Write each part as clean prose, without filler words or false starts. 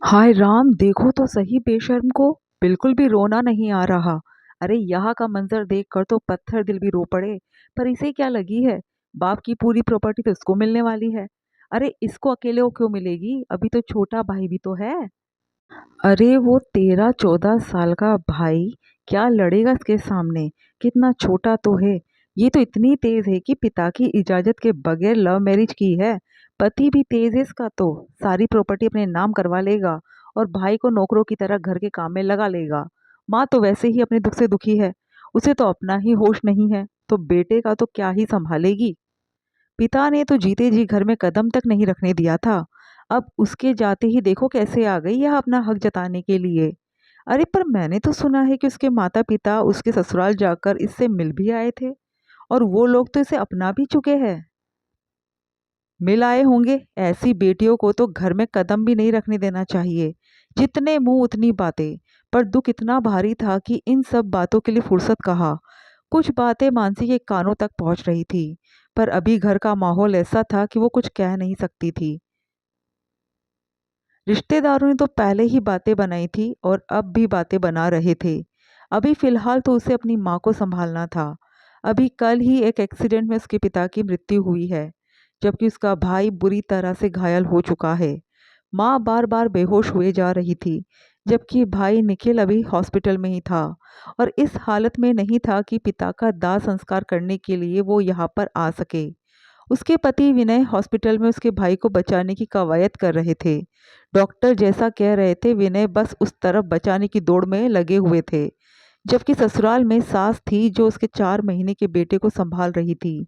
हाय राम, देखो तो सही बेशर्म को। बिल्कुल भी रोना नहीं आ रहा। अरे यहाँ का मंजर देखकर तो पत्थर दिल भी रो पड़े। पर इसे क्या लगी है? बाप की पूरी प्रॉपर्टी तो इसको मिलने वाली है। अरे इसको अकेले को क्यों मिलेगी? अभी तो छोटा भाई भी तो है। अरे वो 13-14 साल का भाई क्या लड़ेगा इसके सामने? कितना छोटा तो है। ये तो इतनी तेज है कि पिता की इजाजत के बगैर लव मैरिज की है। पति भी तेज है इसका तो। सारी प्रॉपर्टी अपने नाम करवा लेगा और भाई को नौकरों की तरह घर के काम में लगा लेगा। माँ तो वैसे ही अपने दुख से दुखी है। उसे तो अपना ही होश नहीं है, तो बेटे का तो क्या ही संभालेगी। पिता ने तो जीते जी घर में कदम तक नहीं रखने दिया था। अब उसके जाते ही देखो कैसे आ गई यह अपना हक जताने के लिए। अरे पर मैंने तो सुना है कि उसके माता पिता उसके ससुराल जाकर इससे मिल भी आए थे, और वो लोग तो इसे अपना भी चुके हैं। मिल आए होंगे। ऐसी बेटियों को तो घर में कदम भी नहीं रखने देना चाहिए। जितने मुंह उतनी बातें। पर दुख इतना भारी था कि इन सब बातों के लिए फुर्सत कहाँ। कुछ बातें मानसी के कानों तक पहुंच रही थी, पर अभी घर का माहौल ऐसा था कि वो कुछ कह नहीं सकती थी। रिश्तेदारों ने तो पहले ही बातें बनाई थी और अब भी बातें बना रहे थे। अभी फिलहाल तो उसे अपनी माँ को संभालना था। अभी कल ही एक एक्सीडेंट में उसके पिता की मृत्यु हुई है, जबकि उसका भाई बुरी तरह से घायल हो चुका है। माँ बार बार बेहोश हुए जा रही थी, जबकि भाई निखिल अभी हॉस्पिटल में ही था और इस हालत में नहीं था कि पिता का दाह संस्कार करने के लिए वो यहाँ पर आ सके। उसके पति विनय हॉस्पिटल में उसके भाई को बचाने की कवायद कर रहे थे। डॉक्टर जैसा कह रहे थे, विनय बस उस तरफ बचाने की दौड़ में लगे हुए थे। जबकि ससुराल में सास थी जो उसके 4 महीने के बेटे को संभाल रही थी,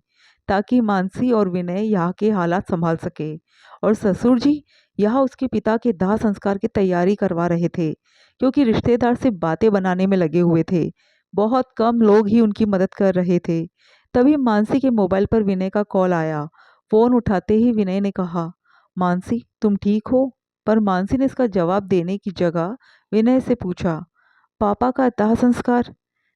ताकि मानसी और विनय यहाँ के हालात संभाल सके। और ससुर जी यहाँ उसके पिता के दाह संस्कार की तैयारी करवा रहे थे, क्योंकि रिश्तेदार से बातें बनाने में लगे हुए थे। बहुत कम लोग ही उनकी मदद कर रहे थे। तभी मानसी के मोबाइल पर विनय का कॉल आया। फोन उठाते ही विनय ने कहा, मानसी तुम ठीक हो? पर मानसी ने इसका जवाब देने की जगह विनय से पूछा, पापा का दाह संस्कार?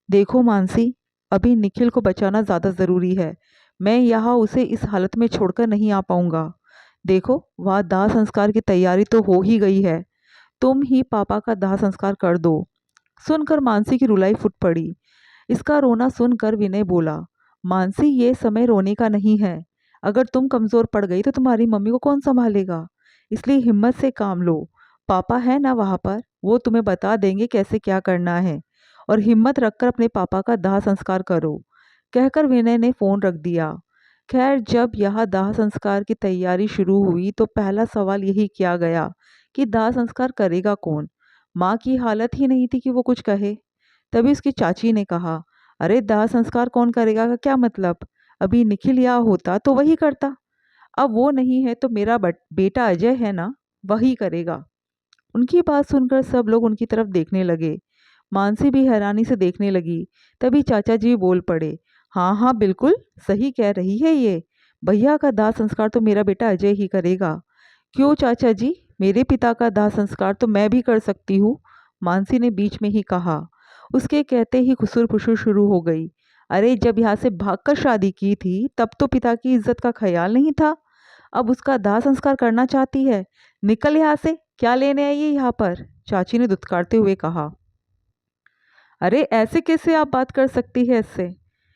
देखो मानसी, अभी निखिल को बचाना ज़्यादा ज़रूरी है। मैं यहाँ उसे इस हालत में छोड़कर नहीं आ पाऊंगा। देखो वहाँ दाह संस्कार की तैयारी तो हो ही गई है। तुम ही पापा का दाह संस्कार कर दो। सुनकर मानसी की रुलाई फूट पड़ी। इसका रोना सुनकर विनय बोला, मानसी ये समय रोने का नहीं है। अगर तुम कमजोर पड़ गई तो तुम्हारी मम्मी को कौन संभालेगा? इसलिए हिम्मत से काम लो। पापा है ना वहाँ पर, वो तुम्हें बता देंगे कैसे क्या करना है। और हिम्मत रखकर अपने पापा का दाह संस्कार करो। कहकर विनय ने फोन रख दिया। खैर जब यह दाह संस्कार की तैयारी शुरू हुई तो पहला सवाल यही किया गया कि दाह संस्कार करेगा कौन। माँ की हालत ही नहीं थी कि वो कुछ कहे। तभी उसकी चाची ने कहा, अरे दाह संस्कार कौन करेगा का क्या मतलब? अभी निखिल यहाँ होता तो वही करता। अब वो नहीं है तो मेरा बेटा अजय है ना, वही करेगा। उनकी बात सुनकर सब लोग उनकी तरफ देखने लगे। मानसी भी हैरानी से देखने लगी। तभी चाचा जी बोल पड़े, हाँ हाँ बिल्कुल सही कह रही है ये। भैया का दाह संस्कार तो मेरा बेटा अजय ही करेगा। क्यों चाचा जी, मेरे पिता का दाह संस्कार तो मैं भी कर सकती हूँ, मानसी ने बीच में ही कहा। उसके कहते ही खुसुर फुसुर शुरू हो गई। अरे जब यहाँ से भागकर शादी की थी तब तो पिता की इज्जत का ख्याल नहीं था। अब उसका दाह संस्कार करना चाहती है? निकल यहाँ से, क्या लेने आई है यहाँ पर? चाची ने दुत्कारते हुए कहा। अरे ऐसे कैसे आप बात कर सकती है इससे?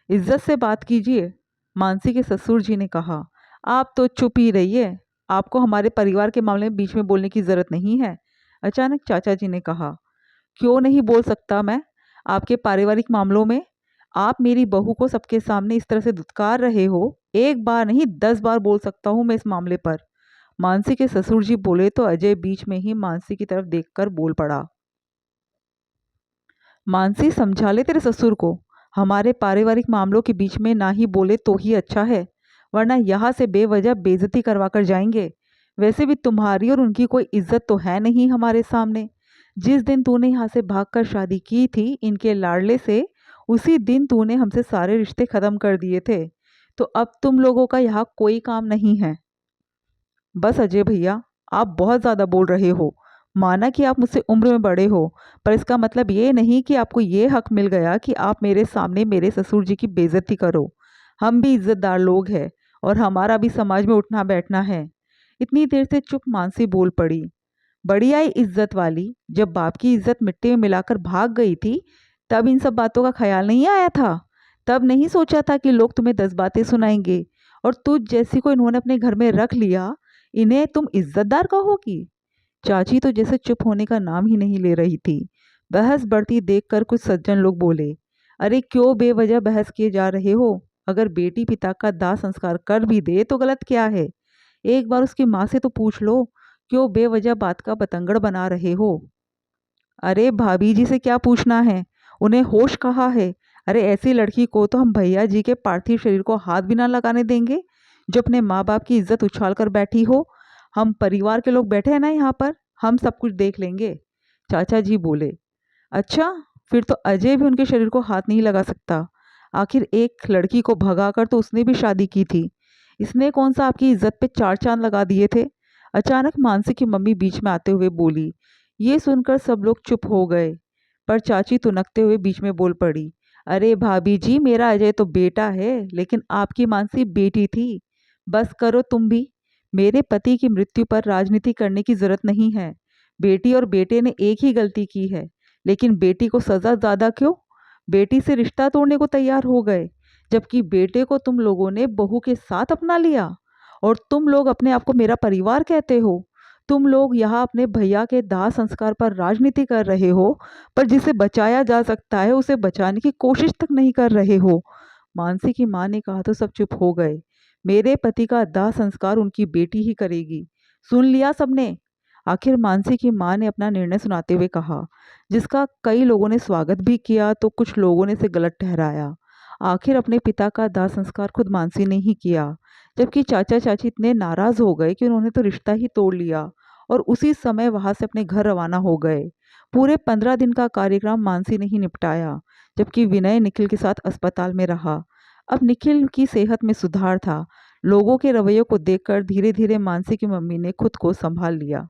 इज्जत से बात कीजिए, मानसी के ससुर जी ने कहा। आप तो चुप ही रहिए। आपको हमारे परिवार के मामले में बीच में बोलने की जरूरत नहीं है, अचानक चाचा जी ने कहा। क्यों नहीं बोल सकता मैं? आपके पारिवारिक मामलों में आप मेरी बहू को सबके सामने इस तरह से दुत्कार रहे हो। एक बार नहीं 10 बार बोल सकता हूँ मैं इस मामले पर। मानसी के ससुर जी बोले तो अजय बीच में ही मानसी की तरफ देखकर बोल पड़ा, मानसी समझा ले तेरे ससुर को। हमारे पारिवारिक मामलों के बीच में ना ही बोले तो ही अच्छा है, वरना यहाँ से बेवजह बेइज्जती करवा कर जाएंगे। वैसे भी तुम्हारी और उनकी कोई इज्जत तो है नहीं हमारे सामने। जिस दिन तूने यहाँ से भागकर शादी की थी इनके लाडले से, उसी दिन तूने हमसे सारे रिश्ते खत्म कर दिए थे। तो अब तुम लोगों का यहाँ कोई काम नहीं है। बस अजय भैया, आप बहुत ज़्यादा बोल रहे हो। माना कि आप मुझसे उम्र में बड़े हो, पर इसका मतलब ये नहीं कि आपको ये हक मिल गया कि आप मेरे सामने मेरे ससुर जी की बेइज्जती करो। हम भी इज्जतदार लोग हैं और हमारा भी समाज में उठना बैठना है। इतनी देर से चुप मानसी बोल पड़ी, बड़ी आई इज्जत वाली, जब बाप की इज्जत मिट्टी में मिलाकर भाग गई थी, तब इन सब बातों का ख्याल नहीं आया था? तब नहीं सोचा था कि लोग तुम्हें 10 बातें सुनाएंगे और तुझ जैसी को इन्होंने अपने घर में रख लिया, इन्हें तुम इज्जतदार कहोगी? चाची तो जैसे चुप होने का नाम ही नहीं ले रही थी। बहस बढ़ती देखकर कुछ सज्जन लोग बोले, अरे क्यों बेवजह बहस किए जा रहे हो? अगर बेटी पिता का दाह संस्कार कर भी दे तो गलत क्या है? एक बार उसकी माँ से तो पूछ लो, क्यों बेवजह बात का बतंगड़ बना रहे हो? अरे भाभी जी से क्या पूछना है? उन्हें होश कहाँ है? अरे ऐसी लड़की को तो हम भैया जी के पार्थिव शरीर को हाथ भी ना लगाने देंगे, जो अपने माँ बाप की इज्जत उछाल कर बैठी हो। हम परिवार के लोग बैठे हैं ना यहाँ पर, हम सब कुछ देख लेंगे। चाचा जी बोले, अच्छा, फिर तो अजय भी उनके शरीर को हाथ नहीं लगा सकता। आखिर एक लड़की को भगाकर तो उसने भी शादी की थी। इसने कौन सा आपकी इज्जत पे चार चांद लगा दिए थे? अचानक मानसी की मम्मी बीच में आते हुए बोली। ये सुनकर सब लोग चुप हो गए, पर चाची तुनकते हुए बीच में बोल पड़ी, अरे भाभी जी, मेरा अजय तो बेटा है, लेकिन आपकी मानसी बेटी थी। बस करो तुम भी। मेरे पति की मृत्यु पर राजनीति करने की जरूरत नहीं है। बेटी और बेटे ने एक ही गलती की है, लेकिन बेटी को सजा ज्यादा क्यों? बेटी से रिश्ता तोड़ने को तैयार हो गए, जबकि बेटे को तुम लोगों ने बहू के साथ अपना लिया। और तुम लोग अपने आप को मेरा परिवार कहते हो। तुम लोग यहाँ अपने भैया के दाह संस्कार पर राजनीति कर रहे हो, पर जिसे बचाया जा सकता है उसे बचाने की कोशिश तक नहीं कर रहे हो। मानसी की माँ ने कहा तो सब चुप हो गए। मेरे पति का दाह संस्कार उनकी बेटी ही करेगी। सुन लिया सबने? आखिर मानसी की माँ ने अपना निर्णय सुनाते हुए कहा, जिसका कई लोगों ने स्वागत भी किया तो कुछ लोगों ने इसे गलत ठहराया। आखिर अपने पिता का दाह संस्कार खुद मानसी ने ही किया, जबकि चाचा चाची इतने नाराज हो गए कि उन्होंने तो रिश्ता ही तोड़ लिया और उसी समय वहां से अपने घर रवाना हो गए। पूरे 15 दिन का कार्यक्रम मानसी ने ही निपटाया, जबकि विनय निखिल के साथ अस्पताल में रहा। अब निखिल की सेहत में सुधार था। लोगों के रवैयों को देखकर धीरे धीरे मानसी की मम्मी ने खुद को संभाल लिया।